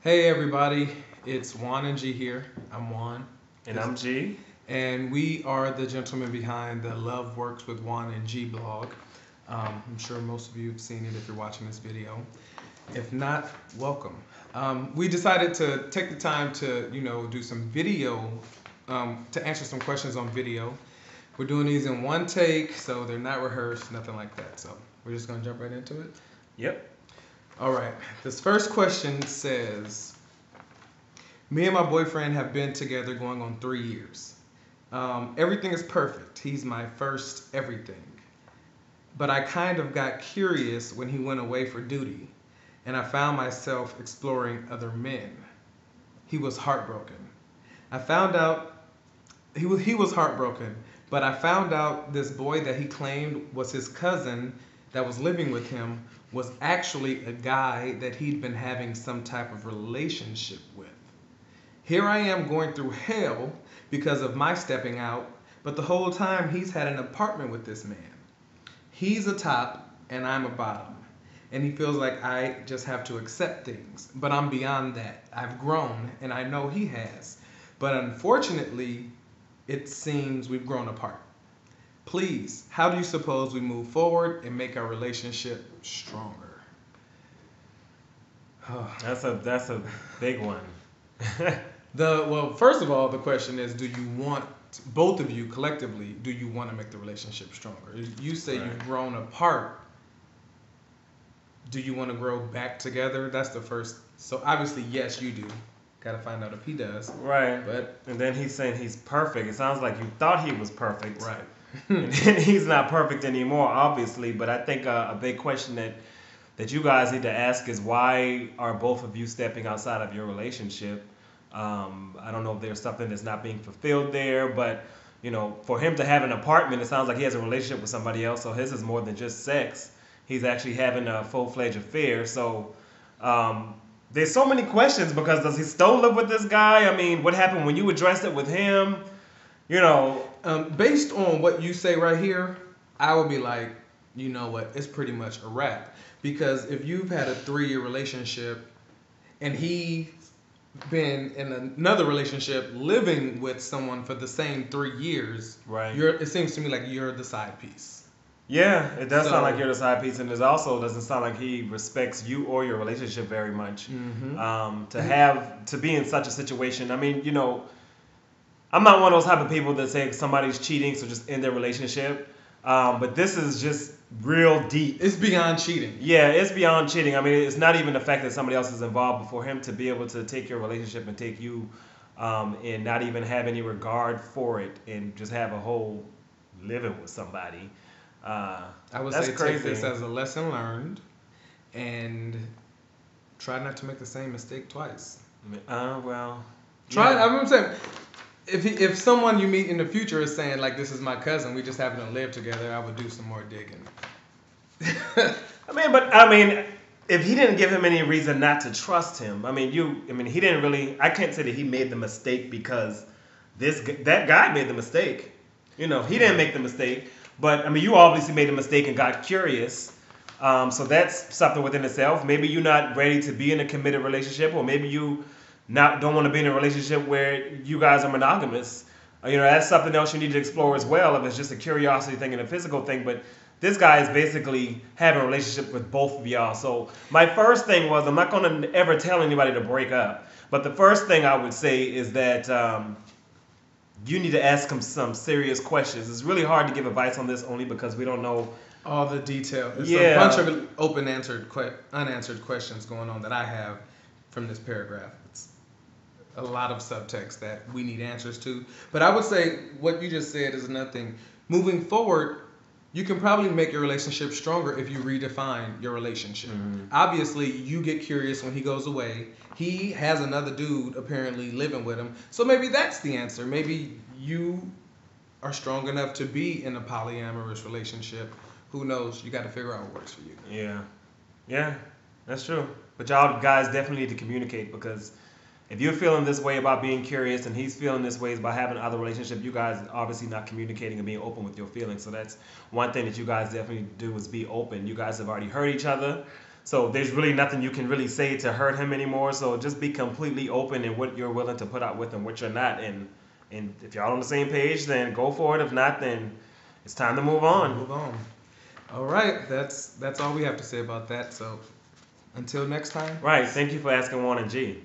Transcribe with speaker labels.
Speaker 1: Hey everybody, it's Juan and G here. I'm Juan.
Speaker 2: And I'm G.
Speaker 1: And we are the gentlemen behind the LoveWorks with Juan and G blog. I'm sure most of you have seen it if you're watching this video. If not, welcome. We decided to take the time to, do some video, to answer some questions on video. We're doing these in one take, so they're not rehearsed, nothing like that. So we're just gonna jump right into it.
Speaker 2: Yep.
Speaker 1: All right. This first question says, me and my boyfriend have been together going on 3 years. Everything is perfect. He's my first everything. But I kind of got curious when he went away for duty, and I found myself exploring other men. He was heartbroken. I found out he was heartbroken, but I found out this boy that he claimed was his cousin that was living with him was actually a guy that he'd been having some type of relationship with. Here I am going through hell because of my stepping out, but the whole time he's had an apartment with this man. He's a top and I'm a bottom. And he feels like I just have to accept things. But I'm beyond that. I've grown and I know he has. But unfortunately, it seems we've grown apart. Please, how do you suppose we move forward and make our relationship stronger?
Speaker 2: That's a big one.
Speaker 1: Well, first of all, the question is, do you want, both of you collectively, do you want to make the relationship stronger? You say
Speaker 2: Right.
Speaker 1: you've grown apart. Do you want to grow back together? That's the first. So obviously, yes, you do. Got to find out if he does.
Speaker 2: Right.
Speaker 1: But
Speaker 2: And then he's saying he's perfect. It sounds like you thought he was perfect.
Speaker 1: right.
Speaker 2: And then he's not perfect anymore, obviously. But I think a big question that you guys need to ask is, why are both of you stepping outside of your relationship? I don't know if there's something that's not being fulfilled there, but for him to have an apartment, it sounds like he has a relationship with somebody else. So his is more than just sex. He's actually having a full-fledged affair. So there's so many questions, because does he still live with this guy? I mean, what happened when you addressed it with him?
Speaker 1: Based on what you say right here, I would be like, you know what? It's pretty much a wrap. Because if you've had a 3-year relationship and he's been in another relationship living with someone for the same 3 years,
Speaker 2: Right.
Speaker 1: it seems to me like you're the side piece.
Speaker 2: Yeah, it does
Speaker 1: So-
Speaker 2: sound like you're the side piece, and it also doesn't sound like he respects you or your relationship very much. To be in such a situation, I mean, I'm not one of those type of people that say somebody's cheating, so just end their relationship. But this is just real deep.
Speaker 1: It's beyond cheating.
Speaker 2: Yeah, it's beyond cheating. I mean, it's not even the fact that somebody else is involved, but for him to be able to take your relationship and take you, and not even have any regard for it, and just have a whole living with somebody.
Speaker 1: I would
Speaker 2: That's
Speaker 1: say
Speaker 2: crazy.
Speaker 1: take this as a lesson learned and try not to make the same mistake twice.
Speaker 2: Well.
Speaker 1: Try.
Speaker 2: Yeah.
Speaker 1: I'm saying, if someone you meet in the future is saying like, "This is my cousin, we just happen to live together," I would do some more digging.
Speaker 2: I mean, if he didn't give him any reason not to trust him, he didn't really. I can't say that he made the mistake because that guy made the mistake. He didn't make the mistake, but you obviously made a mistake and got curious. So that's something within itself. Maybe you're not ready to be in a committed relationship, or maybe you don't want to be in a relationship where you guys are monogamous. That's something else you need to explore as well, if it's just a curiosity thing and a physical thing. But this guy is basically having a relationship with both of y'all. So my first thing was, I'm not going to ever tell anybody to break up. But the first thing I would say is that you need to ask him some serious questions. It's really hard to give advice on this, only because we don't know
Speaker 1: All the detail. It's
Speaker 2: Yeah.
Speaker 1: a bunch of unanswered questions going on that I have from this paragraph. It's a lot of subtext that we need answers to. But I would say what you just said is another thing. Moving forward, you can probably make your relationship stronger if you redefine your relationship. Obviously, you get curious when he goes away. He has another dude apparently living with him. So maybe that's the answer. Maybe you are strong enough to be in a polyamorous relationship. Who knows? You got to figure out what works for you.
Speaker 2: Yeah, that's true. But y'all guys definitely need to communicate, because if you're feeling this way about being curious and he's feeling this way about having other relationship, you guys are obviously not communicating and being open with your feelings. So that's one thing that you guys definitely do, is be open. You guys have already heard each other. So there's really nothing you can really say to hurt him anymore. So just be completely open in what you're willing to put out with and what you're not. And if y'all on the same page, then go for it. If not, then it's time to move on.
Speaker 1: Move on. All right, that's all we have to say about that. So until next time.
Speaker 2: Right. Thank you for asking Juan and G.